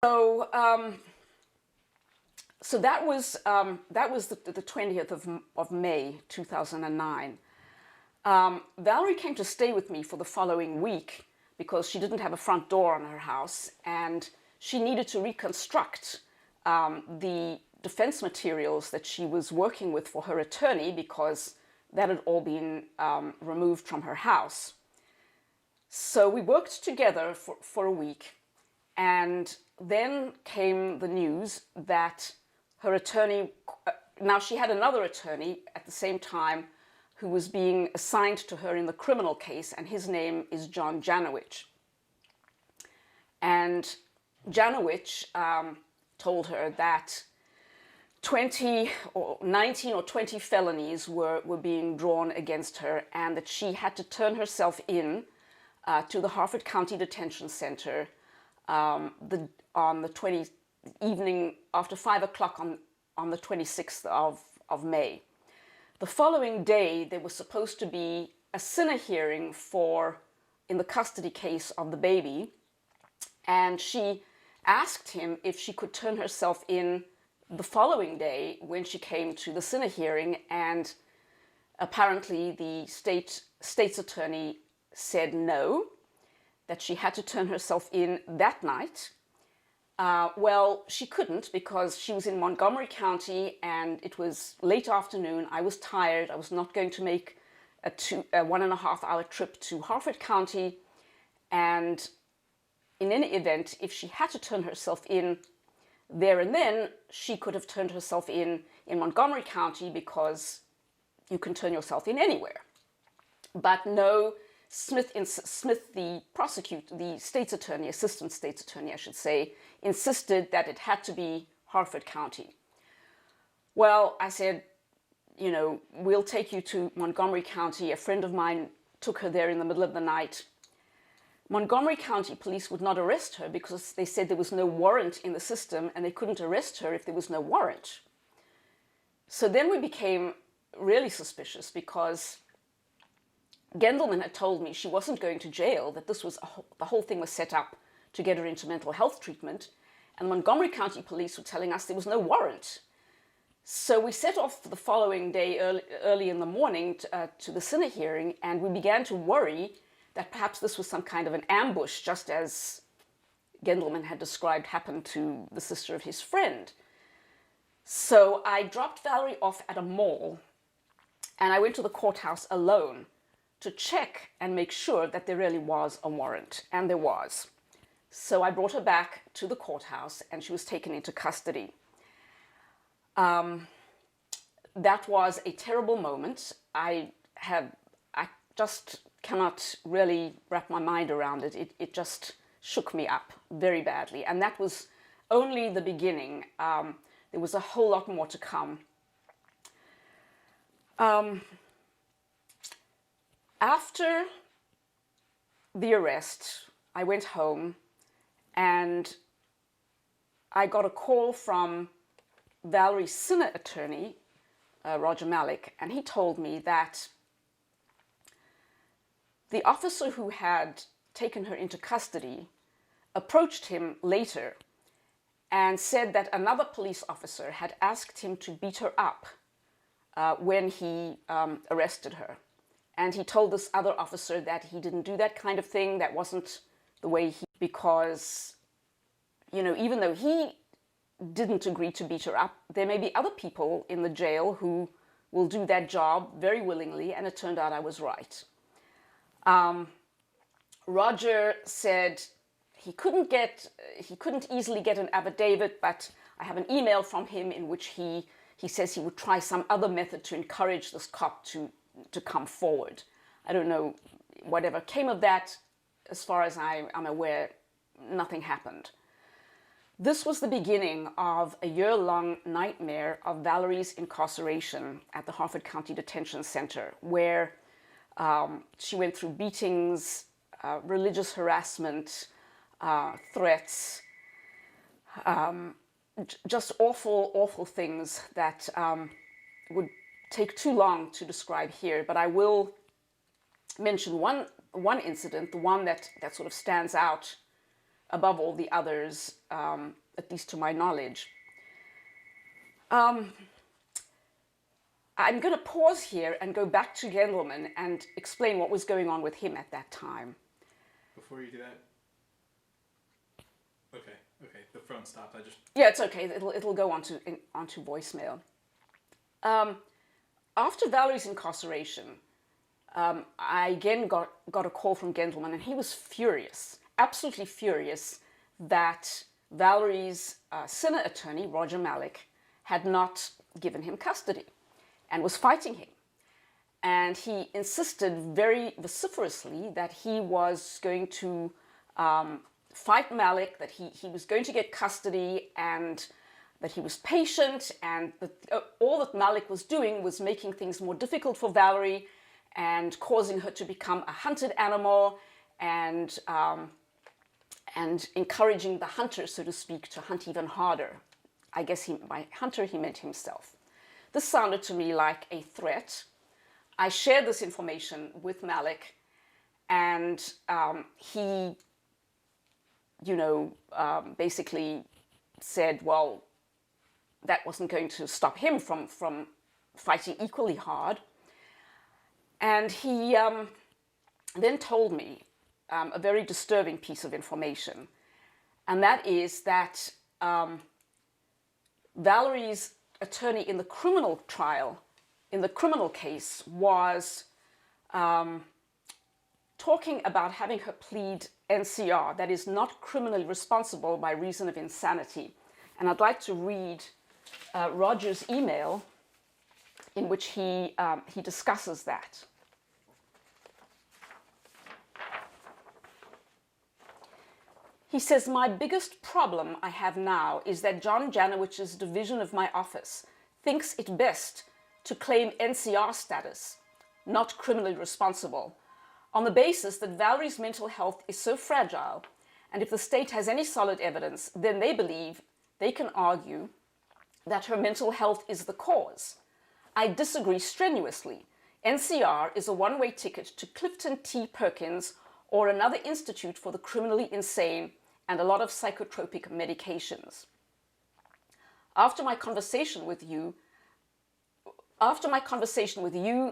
So, so that was the 20th of May 2009. Valerie came to stay with me for the following week because she didn't have a front door on her house, and she needed to reconstruct the defense materials that she was working with for her attorney, because that had all been removed from her house. So we worked together for a week, and then came the news that her attorney, now she had another attorney at the same time who was being assigned to her in the criminal case, and his name is John Janowicz. And Janowicz told her that 19 or 20 felonies were being drawn against her, and that she had to turn herself in to the Harford County Detention Center on the evening after 5 o'clock on the 26th of May. The following day, there was supposed to be a CINA hearing in the custody case of the baby, and she asked him if she could turn herself in the following day when she came to the CINA hearing, and apparently the state's attorney said no, that she had to turn herself in that night. Well, she couldn't, because she was in Montgomery County and it was late afternoon. I was tired. I was not going to make a 1.5-hour trip to Harford County. And in any event, if she had to turn herself in there and then, she could have turned herself in Montgomery County, because you can turn yourself in anywhere. But no, Smith, the state's attorney, assistant state's attorney, I should say, insisted that it had to be Harford County. Well, I said, you know, we'll take you to Montgomery County. A friend of mine took her there in the middle of the night. Montgomery County police would not arrest her because they said there was no warrant in the system, and they couldn't arrest her if there was no warrant. So then we became really suspicious, because Gendelman had told me she wasn't going to jail, that this was the whole thing was set up to get her into mental health treatment, and Montgomery County police were telling us there was no warrant. So we set off the following day early in the morning to the CINA hearing, and we began to worry that perhaps this was some kind of an ambush, just as Gendelman had described happened to the sister of his friend. So I dropped Valerie off at a mall, and I went to the courthouse alone to check and make sure that there really was a warrant, and there was. So I brought her back to the courthouse, and she was taken into custody. That was a terrible moment. I just cannot really wrap my mind around it. It just shook me up very badly, and that was only the beginning. There was a whole lot more to come. After the arrest, I went home, and I got a call from Valerie's CINA attorney, Roger Malik, and he told me that the officer who had taken her into custody approached him later and said that another police officer had asked him to beat her up when he arrested her. And he told this other officer that he didn't do that kind of thing. That wasn't the way because, you know, even though he didn't agree to beat her up, there may be other people in the jail who will do that job very willingly, and it turned out I was right. Roger said he couldn't easily get an affidavit, but I have an email from him in which he says he would try some other method to encourage this cop to come forward. I don't know whatever came of that. As far as I'm aware, nothing happened. This was the beginning of a year-long nightmare of Valerie's incarceration at the Harford County Detention Center, where she went through beatings, religious harassment, threats, just awful, awful things that would take too long to describe here. But I will mention one incident, the one that sort of stands out above all the others, at least to my knowledge. I'm going to pause here and go back to Gendelman and explain what was going on with him at that time. Before you do that, okay, the phone stopped. Yeah, it's okay. It'll go onto voicemail. After Valerie's incarceration, I again got a call from Gendelman, and he was furious, absolutely furious, that Valerie's CINA attorney, Roger Malik, had not given him custody and was fighting him. And he insisted very vociferously that he was going to fight Malik, that he was going to get custody, and that he was patient, and that all that Malik was doing was making things more difficult for Valerie and causing her to become a hunted animal, and encouraging the hunter, so to speak, to hunt even harder. I guess by hunter he meant himself. This sounded to me like a threat. I shared this information with Malik, and he, basically said, well, that wasn't going to stop him from fighting equally hard. And he then told me a very disturbing piece of information, and that is that Valerie's attorney in the criminal trial, in the criminal case, was talking about having her plead NCR, that is, not criminally responsible by reason of insanity. And I'd like to read Roger's email in which he discusses that. He says, my biggest problem I have now is that John Janowicz's division of my office thinks it best to claim NCR status, not criminally responsible, on the basis that Valerie's mental health is so fragile, and if the state has any solid evidence, then they believe they can argue that her mental health is the cause. I disagree strenuously. NCR is a one-way ticket to Clifton T. Perkins or another institute for the criminally insane and a lot of psychotropic medications. After my conversation with you,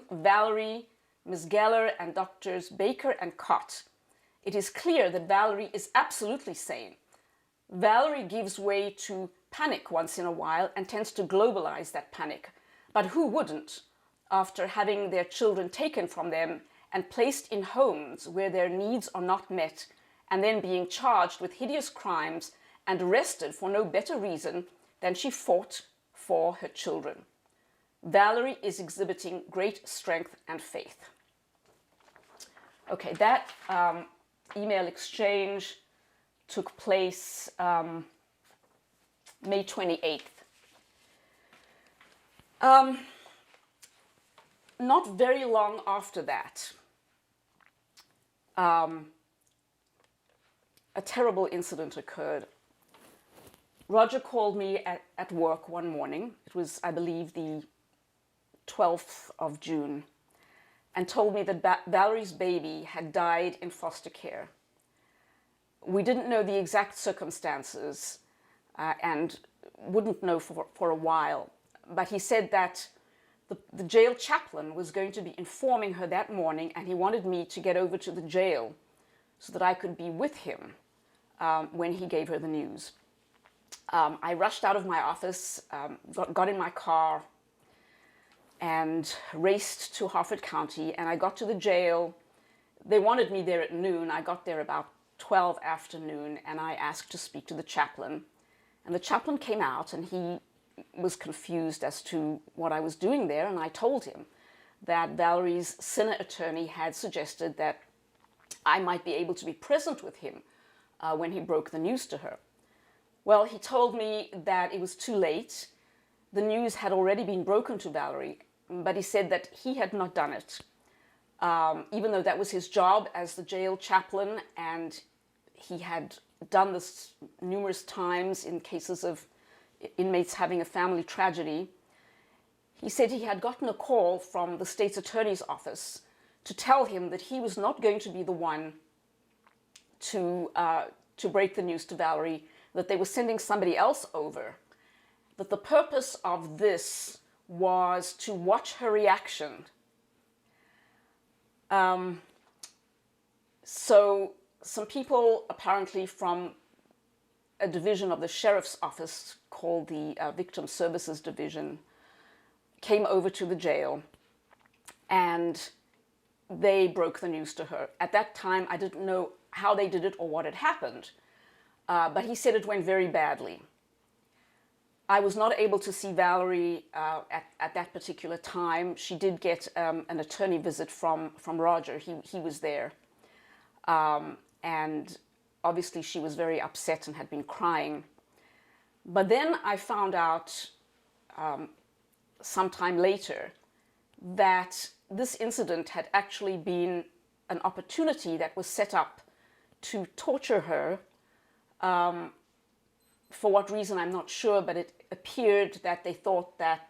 Valerie, Ms. Geller, and Drs. Baker and Cott, it is clear that Valerie is absolutely sane. Valerie gives way to panic once in a while and tends to globalize that panic. But who wouldn't, after having their children taken from them and placed in homes where their needs are not met, and then being charged with hideous crimes and arrested for no better reason than she fought for her children? Valerie is exhibiting great strength and faith. Okay, that email exchange took place May 28th. Not very long after that, a terrible incident occurred. Roger called me at work one morning. It was, I believe, the 12th of June, and told me that Valerie's baby had died in foster care. We didn't know the exact circumstances and wouldn't know for a while, but he said that the jail chaplain was going to be informing her that morning, and he wanted me to get over to the jail so that I could be with him when he gave her the news. I rushed out of my office, got in my car, and raced to Harford County, and I got to the jail. They wanted me there at noon. I got there about 12 afternoon, and I asked to speak to the chaplain. And the chaplain came out, and he was confused as to what I was doing there, and I told him that Valerie's CINA attorney had suggested that I might be able to be present with him when he broke the news to her. Well, he told me that it was too late. The news had already been broken to Valerie, but he said that he had not done it, even though that was his job as the jail chaplain, and he had done this numerous times in cases of inmates having a family tragedy. He said he had gotten a call from the state's attorney's office to tell him that he was not going to be the one to to break the news to Valerie that they were sending somebody else over. That the purpose of this was to watch her reaction. So some people apparently from a division of the sheriff's office called the Victim Services Division came over to the jail, and they broke the news to her. At that time, I didn't know how they did it or what had happened, but he said it went very badly. I was not able to see Valerie at that particular time. She did get an attorney visit from Roger. He was there. And obviously she was very upset and had been crying. But then I found out sometime later that this incident had actually been an opportunity that was set up to torture her. For what reason, I'm not sure, but it appeared that they thought that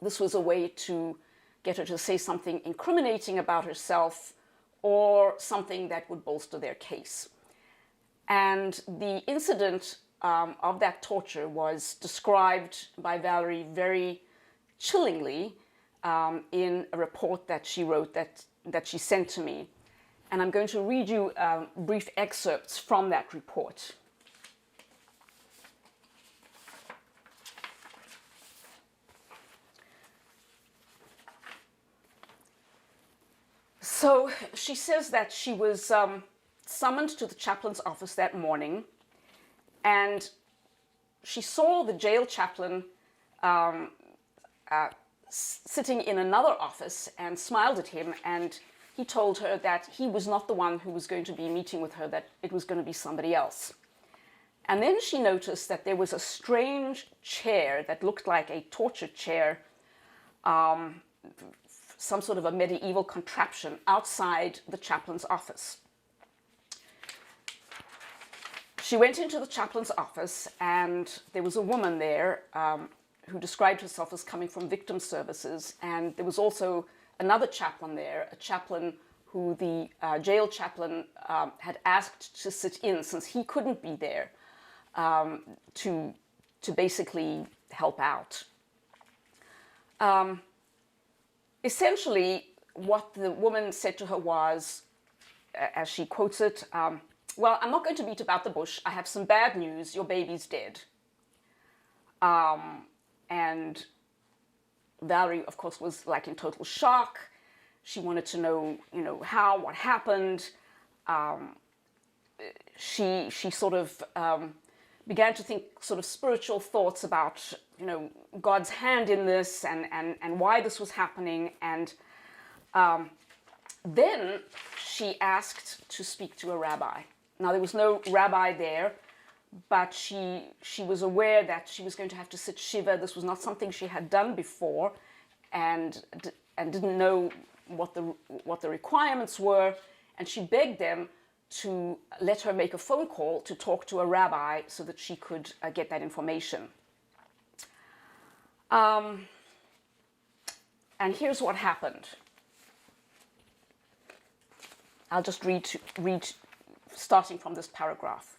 this was a way to get her to say something incriminating about herself or something that would bolster their case. And the incident of that torture was described by Valerie very chillingly in a report that she wrote that she sent to me. And I'm going to read you brief excerpts from that report. So she says that she was summoned to the chaplain's office that morning, and she saw the jail chaplain sitting in another office and smiled at him, and he told her that he was not the one who was going to be meeting with her, that it was going to be somebody else. And then she noticed that there was a strange chair that looked like a torture chair, some sort of a medieval contraption outside the chaplain's office. She went into the chaplain's office, and there was a woman there who described herself as coming from victim services, and there was also another chaplain there, a chaplain who the jail chaplain had asked to sit in since he couldn't be there to basically help out. Essentially, what the woman said to her was, as she quotes it, well, I'm not going to beat about the bush. I have some bad news. Your baby's dead. And Valerie, of course, was like in total shock. She wanted to know, how, what happened. She sort of began to think sort of spiritual thoughts about, God's hand in this and why this was happening. And then she asked to speak to a rabbi. Now, there was no rabbi there, but she was aware that she was going to have to sit shiva. This was not something she had done before, and didn't know what the requirements were. And she begged them to let her make a phone call to talk to a rabbi so that she could get that information. And here's what happened. I'll just read starting from this paragraph.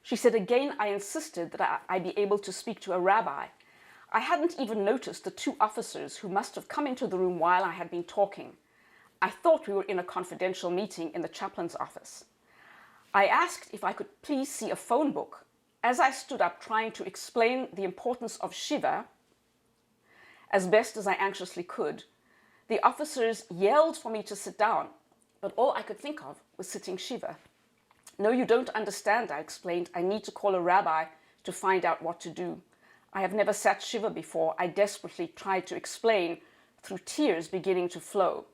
She said, again, I insisted that I be able to speak to a rabbi. I hadn't even noticed the two officers who must have come into the room while I had been talking. I thought we were in a confidential meeting in the chaplain's office. I asked if I could please see a phone book. As I stood up trying to explain the importance of Shiva, as best as I anxiously could, the officers yelled for me to sit down, but all I could think of was sitting Shiva. No, you don't understand, I explained. I need to call a rabbi to find out what to do. I have never sat Shiva before. I desperately tried to explain, through tears beginning to flow.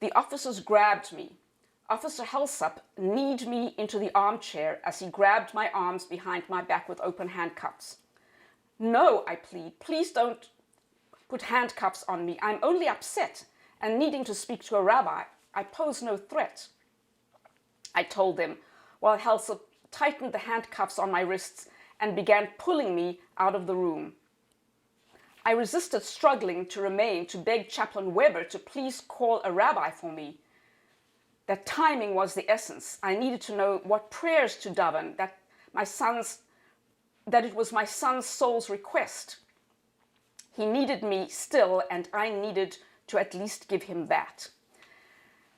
The officers grabbed me. Officer Helsop kneed me into the armchair as he grabbed my arms behind my back with open handcuffs. No, I plead, please don't put handcuffs on me. I'm only upset and needing to speak to a rabbi. I pose no threat, I told them, while Helsop tightened the handcuffs on my wrists and began pulling me out of the room. I resisted, struggling to remain, to beg Chaplain Weber to please call a rabbi for me. That timing was the essence. I needed to know what prayers to daven, that it was my son's soul's request. He needed me still, and I needed to at least give him that.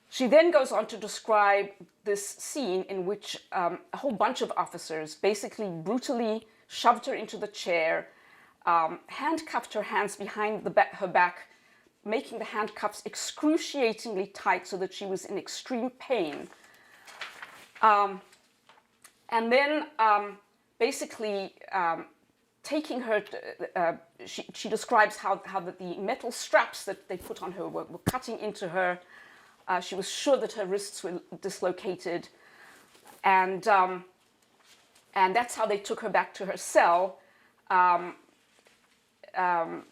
She then goes on to describe this scene in which a whole bunch of officers basically brutally shoved her into the chair, handcuffed her hands behind her back, making the handcuffs excruciatingly tight so that she was in extreme pain. And then basically taking her, she describes how the metal straps that they put on her were cutting into her. She was sure that her wrists were dislocated. And that's how they took her back to her cell,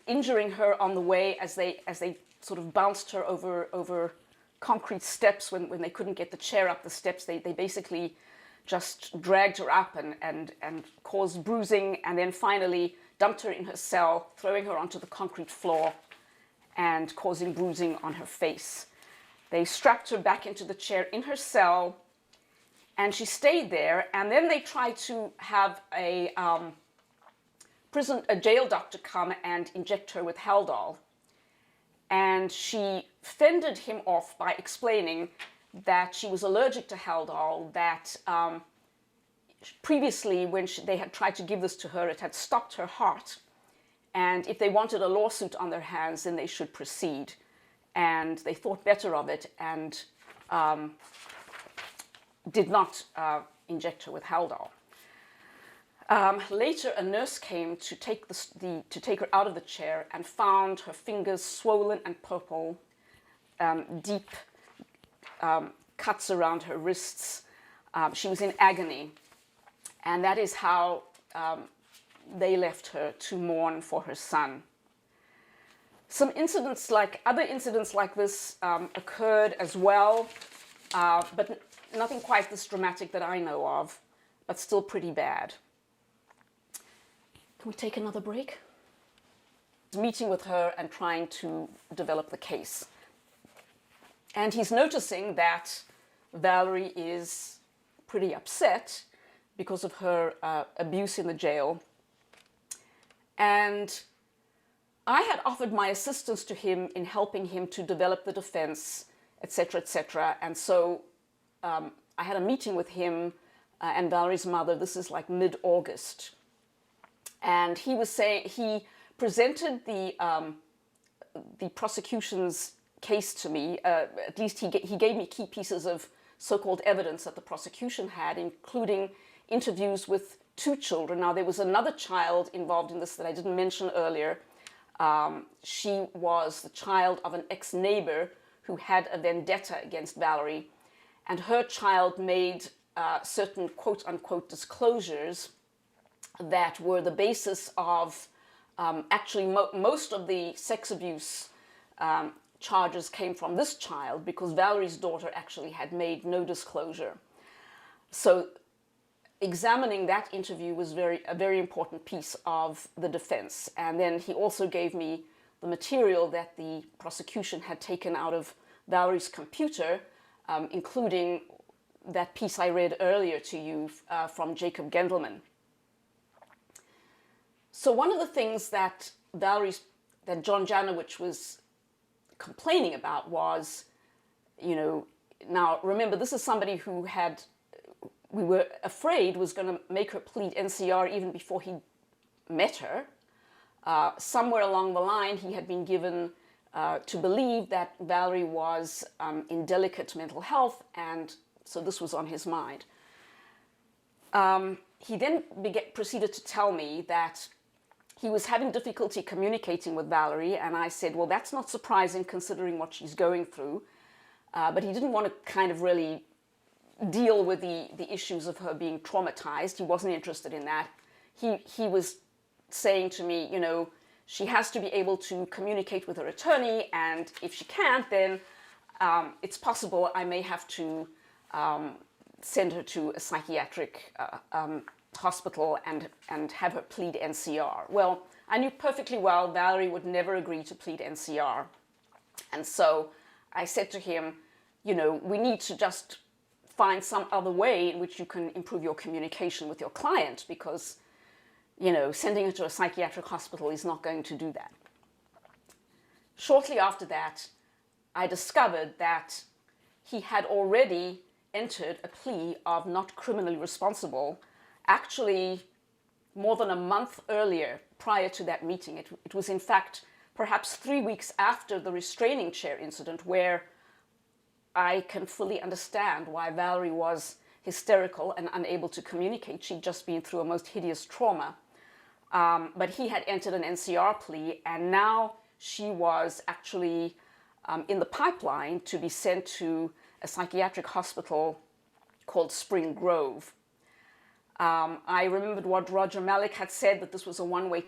injuring her on the way as they sort of bounced her over concrete steps when they couldn't get the chair up the steps. They basically just dragged her up and caused bruising, and then finally dumped her in her cell, throwing her onto the concrete floor and causing bruising on her face. They strapped her back into the chair in her cell, and she stayed there. And then they tried to have a jail doctor come and inject her with Haldol. And she fended him off by explaining that she was allergic to Haldol, that previously when they had tried to give this to her, it had stopped her heart. And if they wanted a lawsuit on their hands, then they should proceed. And they thought better of it and did not inject her with Haldol. Later, a nurse came to take her out of the chair and found her fingers swollen and purple, deep cuts around her wrists. She was in agony, and that is how they left her to mourn for her son. Some other incidents like this occurred as well, but nothing quite this dramatic that I know of, but still pretty bad. Can we take another break? Meeting with her and trying to develop the case. And he's noticing that Valerie is pretty upset because of her abuse in the jail. And I had offered my assistance to him in helping him to develop the defense, etc., etc. And so I had a meeting with him and Valerie's mother. This is like mid-August. And he was saying, he presented the prosecution's case to me. At least he gave me key pieces of so-called evidence that the prosecution had, including interviews with 2 children. Now, there was another child involved in this that I didn't mention earlier. She was the child of an ex-neighbor who had a vendetta against Valerie, and her child made certain quote-unquote disclosures that were the basis of actually most of the sex abuse charges came from this child, because Valerie's daughter actually had made no disclosure. So examining that interview was a very important piece of the defense. And then he also gave me the material that the prosecution had taken out of Valerie's computer, including that piece I read earlier to you from Jacob Gendelman. So one of the things that John Janowicz was complaining about was, now remember, this is somebody who we were afraid was going to make her plead NCR even before he met her. Somewhere along the line, he had been given to believe that Valerie was in delicate mental health, and so this was on his mind. He then proceeded to tell me that he was having difficulty communicating with Valerie, and I said, well, that's not surprising considering what she's going through. But he didn't want to kind of really deal with the issues of her being traumatized. He wasn't interested in that. He was saying to me, she has to be able to communicate with her attorney, and if she can't, then it's possible I may have to send her to a psychiatric hospital and have her plead NCR. Well, I knew perfectly well Valerie would never agree to plead NCR. And so I said to him, you know, we need to just find some other way in which you can improve your communication with your client, because, you know, sending her to a psychiatric hospital is not going to do that. Shortly after that, I discovered that he had already entered a plea of not criminally responsible, actually more than a month earlier, prior to that meeting. It was in fact perhaps 3 weeks after the restraining chair incident, where I can fully understand why Valerie was hysterical and unable to communicate. She'd just been through a most hideous trauma. But he had entered an NCR plea, and now she was actually in the pipeline to be sent to a psychiatric hospital called Spring Grove. I remembered what Roger Malik had said, that this was a one-way